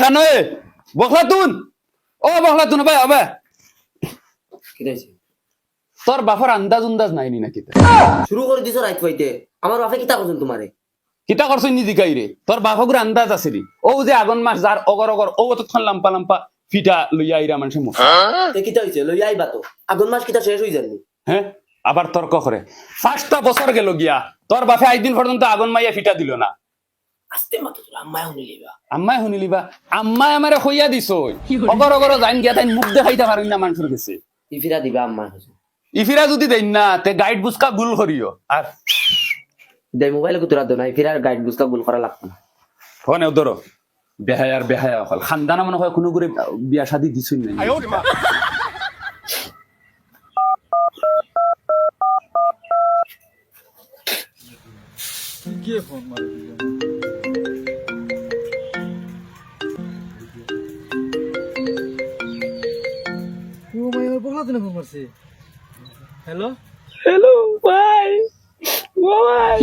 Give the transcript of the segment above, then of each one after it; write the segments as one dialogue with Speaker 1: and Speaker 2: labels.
Speaker 1: খানয়ে বখলাতুন ও বখলাতুন ভাই হবে
Speaker 2: কি হইছে
Speaker 1: তোর বাপর আন্দাজ উন্দাজ নাইনি নাকি
Speaker 2: শুরু করে দিছো রাইত হইতে আমার বাপে কিতা করছেন তোমারে
Speaker 1: কিতা করছই নি দিকাই রে তোর বাপগুর আন্দাজ আছে রে ও যে আগুন মাস যার অগর অগর ও তৎক্ষণ লাম্পা লাম্পা ফিটা লইয়া আইরা মানুষের মুখ
Speaker 2: তে কিতা হইছে লই আইবা তো আগুন মাস কিতা শেষ হই যাননি
Speaker 1: হ্যাঁ আবার তর্ক করে 5টা বছর গেল গিয়া তোর বাপে আইদিন পর্যন্ত আগুন মাইয়া ফিটা দিল না
Speaker 2: আস্তে মাতো তোর আম্মায় শুনি লইবা
Speaker 1: আম্মাই শুনিলিবা আম্মাই আমারে হইয়া দিছ অগর অগর যাইন গিয়া তাই মুখ দেখাইতে পারেন না মানুষের কাছে
Speaker 2: ইফিরা দিবা আম্মার কাছে
Speaker 1: ইফিরা যদি দেন না তে গাইড বুসকা গুল করিও আর
Speaker 2: দে মোবাইলে কুতুরা দো না ইফিরার গাইড বুঝতা গুল করা লাগতো না
Speaker 1: ফোনে ধরো বেহায়ার বেহায়া হল খানদানা মনে হয় কোনো করে বিয়া শাদি দিছই নাই
Speaker 3: কে ফোন মারি ও মাই আমার বলা তো ফোন মারছে হ্যালো
Speaker 4: হ্যালো ভাই ও ভাই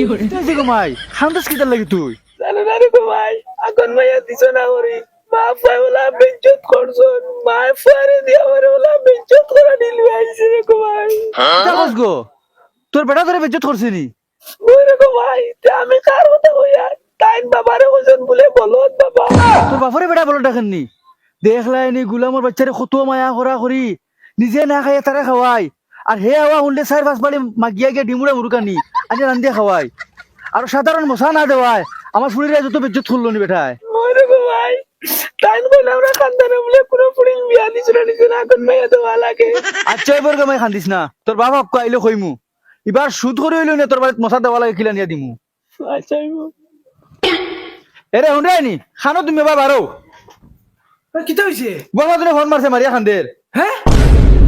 Speaker 3: তুই গো মাই খান্দাস কিটা লাগি তুই
Speaker 4: জানো না রে ভাই আগুন মাইয়া দিছ না ওরে মা ফাই ওলা বেজ্জত করছন মা ফারে দিয়া ওরে ওলা বেজ্জত করা দিলি আইছে রে ভাই
Speaker 3: যাবস গো তোর বেটা ধরে বেজ্জত করছিস নি
Speaker 4: ওরে ভাই তে আমি কার কথা কইয়া তাইন বাবারে কইছন বলে বলত বাবা
Speaker 3: তোর বাপরে বেটা বলো ডাকেন নি দেখলাই নি গুলামর বাচ্চারে কত মায়া করা করি নিজে না খাইয়া তারে খাওয়াই আর হে আওয়া উল্লে 4-5 বাড়ি মাগিয়া গিয়া ডিমুড়া মুরুকানি আনি রান্দিয়া খাওয়াই আর সাধারণ মশা না দেওয়ায় আমার শরীরে যত বেজ্জত করলো নি বেটায়
Speaker 4: ওরে ভাই তাইন কইলা আমরা খানদানে বলে পুরো পুরি বিয়া দিছ না আগুন মাইয়া দেওয়া লাগে
Speaker 3: আচ্ছা এবার গামাই খান্দিস না তোর বাবা আইলে কইমু এবার সুদ করে হইলো না তোর বাড়িতে মশা দেওয়া লাগে কিলা নিয়া দিমু
Speaker 4: আচ্ছা
Speaker 3: এরে হুন্ডে নি খানো তুমি বাবা আরো
Speaker 4: কিতা হইছে
Speaker 3: বলমা তুমি ফোন মারছে মারিয়া খান্দের
Speaker 4: হ্যাঁ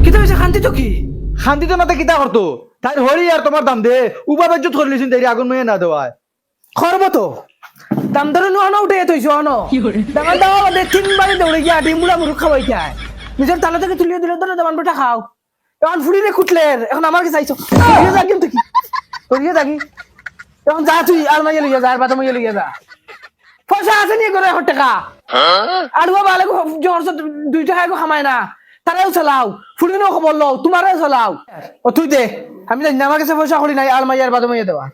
Speaker 4: কিতা হইছে খান্তি তো কি
Speaker 3: শান্তি তো নাতে কিতা করতো তাই হরি আর তোমার দাম দে উবা বেজ্জত করে লিছিন তাই আগুন মেয়ে না দেওয়ায়
Speaker 4: খরব তো দাম ধরে নো উঠে তৈছো আনো দামান দাওয়া বাদে 3 বারে দৌড়ে গিয়া ডিমুড়া মুরুখ খাওয়াই যায় নিজের তালা থেকে তুলিয়ে দিলে ধরে দামান বেটা খাও এখন ফুড়িরে কুটলের এখন আমার কাছে আইছো তুই যা কিন্তু কি তুই যাগি এখন যা তুই আর মাইয়া লইয়া যা আর বাতা মাইয়া লইয়া যা পয়সা আছে নি করে 100 টাকা আর ও বালে জোর 2 টাকা কো খামায় না তারাও চালাও ফুড়িনো খবর লও তোমারও চালাও ও তুই দে আমি জানি না আমার কাছে পয়সা করি নাই আর মাইয়ার বাতা মাইয়া দেওয়া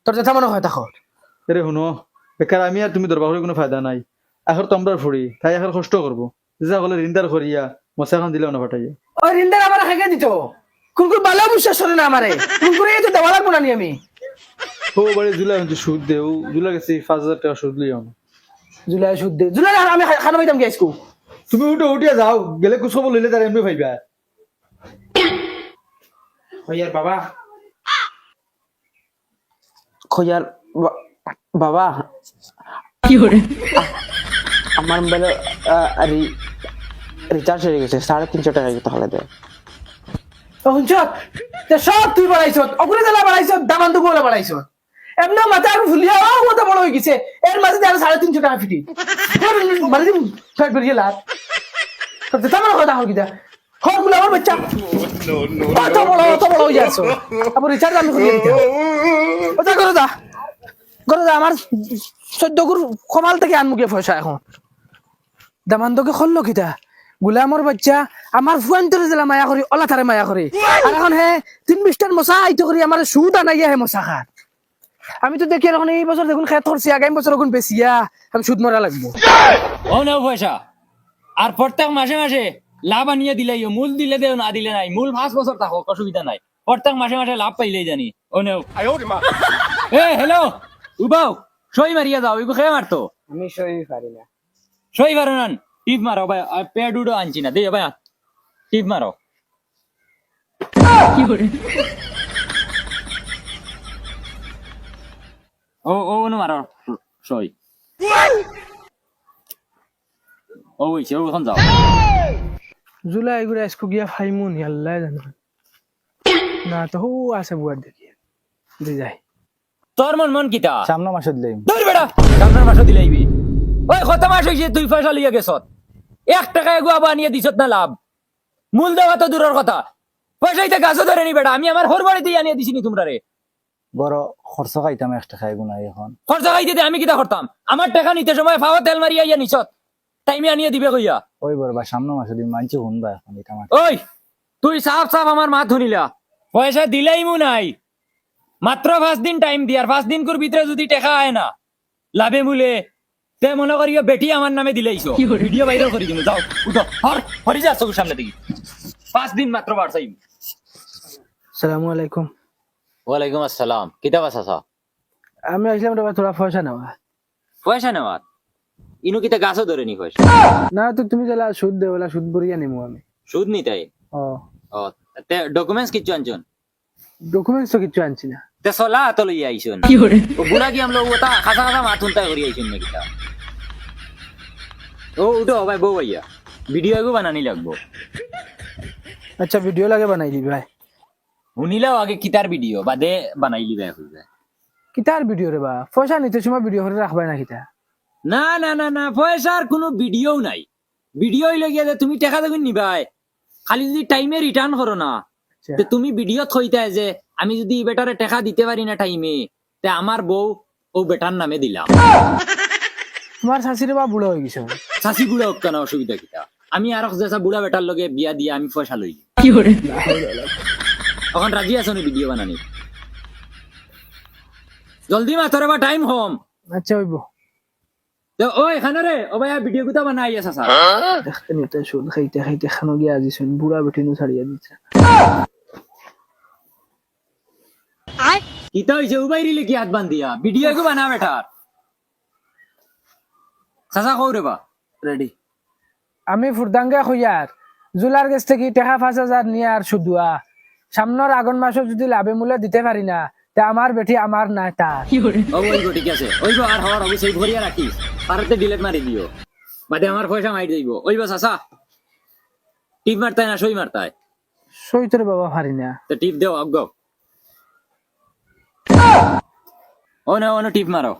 Speaker 4: তোর যেটা মনে হয় তাকো
Speaker 3: এরে শুনো বেকার আমি আর তুমি দরবার করে কোনো ফায়দা নাই এখন তোমরা ফুড়ি তাই এখন কষ্ট করবো যা বলে রিন্দার করিয়া মশা খান দিলেও না ফাটাইয়া
Speaker 4: ওই রিন্দার আমার খেগে দিত কোন কোন ভালো বিশ্বাস করে না আমারে কোন করে তো দেওয়া লাগবো না নি আমি
Speaker 3: ও বাড়ি জুলাই হচ্ছে সুদ দে ও জুলাই গেছে 5,000 টাকা সুদ লিও না
Speaker 4: জুলাই সুদ দে জুলাই আমি খানা পাইতাম গেছকু
Speaker 3: তুমি উঠিয়া যাও গেলে কুসব লইলে তার এমনি ভাইবা
Speaker 4: খয়ার বাবা খয়ার বাবা
Speaker 5: কি করে
Speaker 4: আমার মোবাইলে রিচার্জ হয়ে গেছে 350 টাকা তাহলে দে তখন চট তে সব তুই বাড়াইছ অপরে জেলা বাড়াইছ দামান তো বলে বাড়াইছ এমন মাথা আর ভুলিয়া ও মতো বড় হয়ে গেছে এর মাঝে আর 350 টাকা ফিটি মানে দিন ফাইট বেরিয়ে লাভ তো তেমন কথা হল কিটা হল বলে আমার বাচ্চা তো বড় হয়ে যাচ্ছ আবার রিচার্জ আমি করে দিতে ওটা করে যা আমার 14 গুর কমাল থেকে আনমুকে পয়সা এখন দামান তোকে খললো কিটা গুলামর বাচ্চা আমার ফুয়ান্তরে জেলা মায়া করি ওলা তারে মায়া করে আর এখন হে 3-20টার মশা আইতো করি আমার সুদ আনাইয়া হে মশা খান আমি তো দেখি এখন এই বছর দেখুন খেত করছি আগামী বছর এখন বেশিয়া আমি সুদ মরা লাগবো
Speaker 6: ও নেও পয়সা আর প্রত্যেক মাসে মাসে লাভ আনিয়ে দিলেই মূল দিলে দেও না দিলে নাই মূল 5 বছর থাকুক অসুবিধা নাই প্রত্যেক মাসে মাসে লাভ পাইলেই জানি ও নেও এ হ্যালো উবাও সই মারিয়া যাও এগো খেয়ে মারতো
Speaker 4: আমি সই পারি না
Speaker 6: সই পারো না টিপ মারো ভাই পেড উডো আনছি না দে ভাই টিপ মারো
Speaker 5: কি করে
Speaker 6: ও নো মারো সই ও হইছে ও এখন যাও
Speaker 4: জুলাই ঘুরে আজকু গিয়া ফাইমুন আল্লাহ জানো না তো হো আছে বুয়ার দেখি দি যাই
Speaker 6: তোর মন কিতা
Speaker 3: সামনে মাসে দিলে
Speaker 6: ধর বেটা সামনের মাসে দিলাইবি ওই কত মাস হইছে তুই পয়সা লইয়া গেছত 1 টাকা এগো আবার নিয়ে দিছত না লাভ মূল দেওয়া তো দূরের কথা পয়সাইতে গাছও ধরে নি বেটা আমি আমার হোর বাড়িতে আনিয়ে দিছিনি তোমরা রে
Speaker 3: বড় খরচ খাইতাম 1 টাকা গুনাই এখন
Speaker 6: খরচা খাইতে আমি কিতা করতাম আমার টাকা নিতে সময় ফাওয়া তেল মারিয়া ইয়া নিছত টাইমে আনিয়ে দিবে কইয়া
Speaker 3: ওই বরবা সামনে মাসে দিন মানছি শুনবা এখন এটা আমার
Speaker 6: ওই তুই সাফ সাফ আমার মাত ধরিলা পয়সা দিলেই মু নাই মাত্র 5 দিন টাইম দিয়ার 5 দিন ভিতরে যদি টাকা আয় না লাভে মূলে তে মনে করিও বেটি আমার নামে দিলেইছো ভিডিও ভাইরাল করে দিমু যাও উঠো হরি যা চোখের সামনে দেখি 5 দিন মাত্র বাড়ছাই
Speaker 4: আসসালামু আলাইকুম
Speaker 6: ওয়ালাইকুম আসসালাম কিতাব আছা
Speaker 4: আমি আসলাম রে তোরা পয়সা নেওয়া
Speaker 6: পয়সা নেওয়া ইনু কিতা গাছও ধরে নি পয়সা
Speaker 4: না তো তুমি যেলা সুদ দে ওলা সুদ বরিয়া নিমু আমি
Speaker 6: সুদ নিতাই
Speaker 4: ও
Speaker 6: ও তে ডকুমেন্টস কিচ্ছু আনছন
Speaker 4: ডকুমেন্টস তো কিছু আনছি না
Speaker 6: তে সলা তো লই আইছন ও বুড়া কি আমলো ওটা খাসা খাসা মাথুন তাই করি আইছন নাকি তা ও উঠো ভাই বউ ভাইয়া ভিডিও এগো বানানি লাগবো
Speaker 4: আচ্ছা ভিডিও লাগে বানাই দিবি ভাই
Speaker 6: শুনিলাও আগে কিতার ভিডিও বাদে বানাইলি ভাই হইবে
Speaker 4: কিতার ভিডিও রে বা পয়সা নিতে সময় ভিডিও করে রাখবাই না কিতা
Speaker 6: না না না না পয়সার কোনো ভিডিও নাই ভিডিও লাগিয়ে যে তুমি টাকা দেখুন নিবাই খালি যদি টাইমে রিটার্ন করো না তে তুমি ভিডিও থইতে যে আমি যদি বেটারে টাকা দিতে পারি না টাইমে তে আমার বউ ও বেটার নামে দিলাম
Speaker 4: তোমার শাশুড়ি বা বুড়ো হয়ে গেছে
Speaker 6: চাষি বুড়া হোক কেন অসুবিধা কিতা আমি আর যেসা বুড়া বেটার লগে বিয়া দিয়া আমি পয়সা লই এখন রাজি আছো নি ভিডিও বানানি জলদি মা তোর টাইম হোম
Speaker 4: আচ্ছা হইব
Speaker 6: তো ও এখানে রে ও ভাই ভিডিও গুতা বানাই আছে স্যার
Speaker 4: দেখতে নিতে সুদ খাইতে খাইতে খানো গিয়া আজি শুন বুড়া বেটি নু ছাড়িয়া দিচ্ছে
Speaker 6: কিতা হইছে উবাইরি লিখি হাত বান্ধিয়া ভিডিও গো বানা বেটার সাসা কও রে বা রেডি
Speaker 4: আমি ফুরদাঙ্গা খুঁজার জুলার কাছ থেকে টাকা 5,000 নিয়ে আর শুধুয়া সামনের আগুন মাসে যদি লাভে মূল্য দিতে পারি না তা আমার বেটি আমার না তার
Speaker 6: ও ওই গো ঠিক আছে ওই গো আর হওয়ার অবশ্যই ভরিয়া রাখিস পারতে ডিলিট মারি দিও বাদে আমার পয়সা মাইর দেব ওই বা সাসা টিপ মারতাই না সই মারতাই
Speaker 4: সইতরে বাবা পারি না
Speaker 6: তো টিপ দেও অজ্ঞ ও না টিপ মারো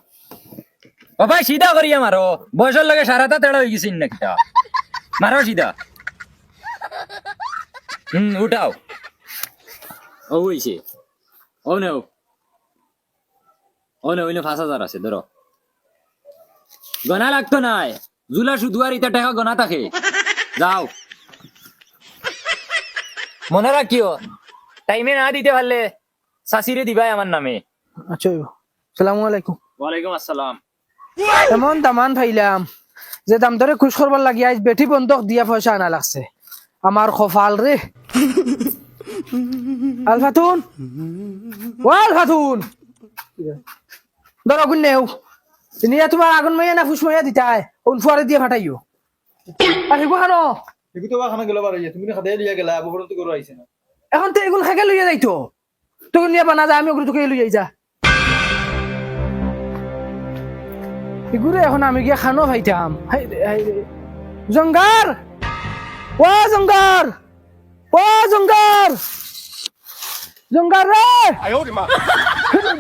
Speaker 6: ও ভাই সিধা করিয়া মারো বয়সের লগে সারাটা তেড়া হয়ে গেছিস নাকি তা মারো সিধা উঠাও ও হইছে ও নে 5,000 আছে ধরো গনা লাগতো নাই জুলা শুধু আর ইটা টাকা গনা থাকে যাও মনে রাখিও টাইমে না দিতে পারলে শাশিরে দিবাই আমার নামে
Speaker 4: আচ্ছা হইব আসসালামু আলাইকুম
Speaker 6: ওয়ালাইকুম আসসালাম
Speaker 4: এমন দামান পাইলাম যে দাম ধরে খুশ করবার লাগি আজ বেটি বন্ধক দিয়া পয়সা আনা লাগছে আমার কপাল রে আলফাতুন ধরো গুণ নেও নিয়ে তোমার আগুন মাইয়া না ফুস মাইয়া দিতাই ফুয়ারে দিয়ে ফাটাইও আর হেগু খানো এখন তো এগুলো খাকে লইয়া যাইতো তোকে নিয়ে বানা যায় আমি ওগুলো তোকে লইয়া যা এগুলো এখন আমি গিয়ে খানো খাইতাম জঙ্গার ও জঙ্গার ও জঙ্গার জঙ্গার রে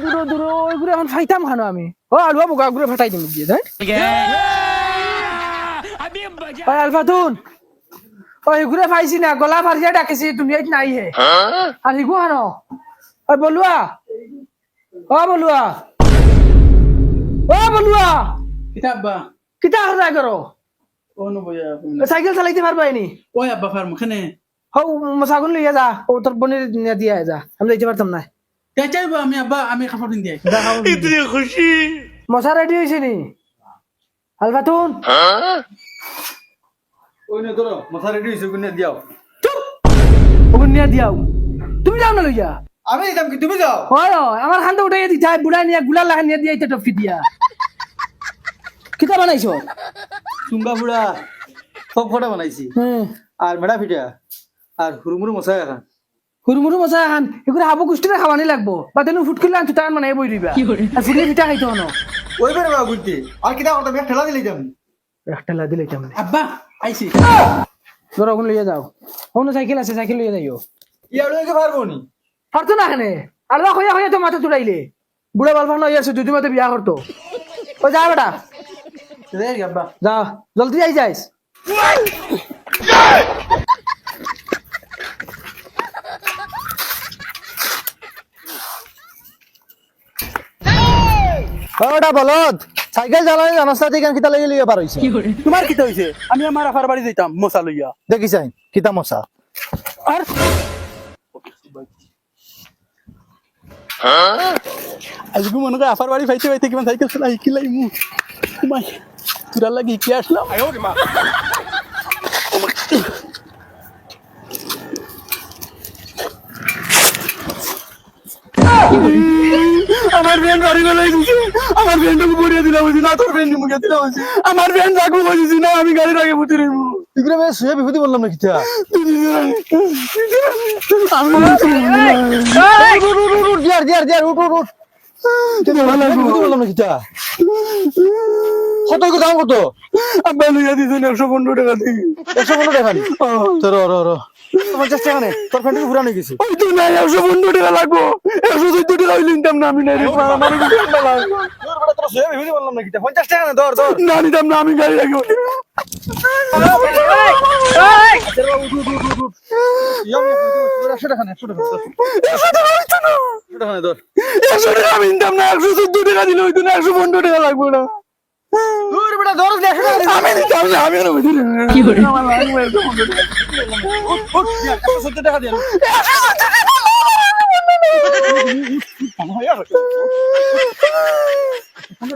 Speaker 4: দূর দূর ওইগুলো এখন খাইতাম খানো আমি ও আলুয়া বোকা গুলো ফাটাই দিম গিয়ে তাই ওই আলফাতুন ওই এগুলো পাইছি না গলা ফারিয়া ডাকেছি তুমি নাই হে আর হিগু খানো ওই বলুয়া ও বলুয়া ও বলুয়া
Speaker 7: কিতাবা
Speaker 4: কিতা হরাই করো
Speaker 7: ও নবয়া
Speaker 4: সাইকেল চালাইতে পারবা নি
Speaker 7: ওই আব্বা ফার্ম খানে
Speaker 4: হও মশাগুন লইয়া যা ও তোর বোনের নিয়ে দিয়া যা আমি যাইতে পারতাম না
Speaker 7: কে চাইবো আমি আব্বা আমি খাবার দিন দিয়ে
Speaker 4: মশা রেডি হয়েছে নি আলফাতুন
Speaker 3: ওই না ধরো মাথা রেডি হইছে গুনে দিও
Speaker 4: ওগুন নিয়ে দিয়াও তুমি যাও না লইয়া
Speaker 3: আমি যাম কি তুমি যাও
Speaker 4: হয় আমার খান্দা উঠাই দিতে বুড়া নিয়ে গুলা লাগা নিয়ে দিয়া টপি দিয়া কিতা বানাইছো
Speaker 3: চুঙ্গা বুড়া সব ফটা বানাইছি আর মেডা ফিটা আর হুরুমুরু মশা এখন
Speaker 4: হুরমুরু মশা খান এগুলো হাবু কুষ্টিরে খাওয়ানি লাগবো বা তেন ফুট কিলো আনছো তার মানে বই দিবা আর ফুটিয়ে পিঠা খাইতো না
Speaker 3: ওই বেরে বা বুঝতে আর কিটা কথা মেঘ ঠেলা দিলে যাম
Speaker 4: একটা লা দিলে কেমন
Speaker 7: আব্বা আইছি
Speaker 4: ধরো ওগুন লইয়া যাও অন্য সাইকেল আছে সাইকেল লইয়া যাইও
Speaker 3: ইয়া লইকে পারবো নি
Speaker 4: পারতো না খানে আর হইয়া হইয়া তো মাথা তুলাইলে বুড়া বালফান হইয়া আছে দুই মাতে বিয়া করতো ও যা বেটা
Speaker 3: রে আব্বা
Speaker 4: যা জলদি আই যাইস ওটা বলদ
Speaker 3: সাইকেল চালানি জানাস না দেখেন কিতা লাগি লিয়ে পার হইছে
Speaker 7: তোমার কিতা হইছে আমি আমার আফার বাড়ি যাইতাম মশা লইয়া
Speaker 3: দেখিছাই কিতা মশা
Speaker 7: আর আজকে মনে করে আফার বাড়ি পাইতে পাইতে কিমান সাইকেল চালাই শিকিলাই মু তোমায় তোরা লাগি কি আসলাম আমার ফ্রেন্ড গাড়ি গলাই দিছে আমার ফ্রেন্ডকে পড়িয়ে দিলাম বুঝি না তোর ফ্রেন্ড মুখে দিলাম বুঝি আমার ফ্রেন্ড রাখবো বুঝিস না আমি গাড়ি রাখে পুঁতে রইবো
Speaker 3: তুই মে শুয়ে বিভূতি বললাম না কিতা দিয়ার দিয়ার দিয়ার উঠ উঠ উঠ বিভূতি বললাম না কিতা কত দাম কত
Speaker 7: আব্বা লইয়া দিছেন 115 টাকা দিই
Speaker 3: 115 টাকা নি তো র র র 50 টাকা নে তোর ফ্রেন্ডকে পুরা নিয়ে গেছি
Speaker 7: ওই তো নাই 115 টাকা লাগবো 114 টাকা হইলে নিতাম না আমি নাই রে আমার ঠান্ডা লাগে
Speaker 3: তোর শুয়ে বিভূতি বললাম না কিতা 50 টাকা নে ধর ধর
Speaker 7: না নিতাম না আমি গাড়ি রাখবো আমি নিতাম না 114 টাকা দিলে হইতো না 115 টাকা লাগবো না আমি নিতাম না আমি
Speaker 5: কি করে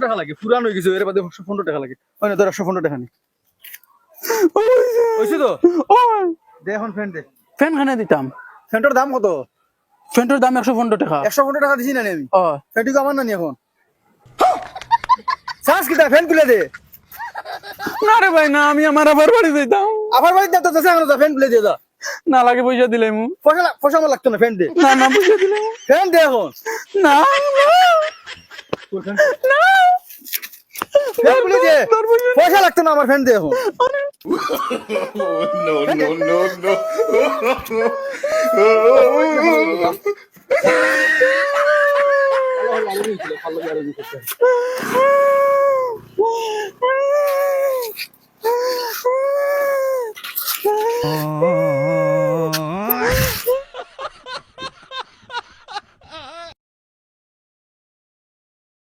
Speaker 3: টাকা লাগে পুরান হয়ে গেছে এর বাদে 115 টাকা লাগে ওই না তোর 115 টাকা নি হইছে তো দে এখন ফ্যান দে
Speaker 7: ফ্যান খানে দিতাম
Speaker 3: ফ্যানটার দাম কত
Speaker 7: ফ্যানটার দাম 115 টাকা
Speaker 3: 115 টাকা দিছি না আমি
Speaker 7: ও
Speaker 3: ফ্যানটিকে আমার না নি এখন সাস কিটা ফ্যান তুলে দে
Speaker 7: না রে ভাই না আমি আমার আবার বাড়ি যাইতাম
Speaker 3: আবার বাড়ি দে তো দে এখন ফ্যান তুলে দে যা
Speaker 7: না লাগে পয়সা দিলে মু
Speaker 3: পয়সা আমার লাগতো না ফ্যান দে
Speaker 7: না না পয়সা দিলে
Speaker 3: ফ্যান দে এখন
Speaker 7: না না
Speaker 3: ফ্যান তুলে দে পয়সা লাগতো না আমার ফ্যান দে এখন
Speaker 1: no.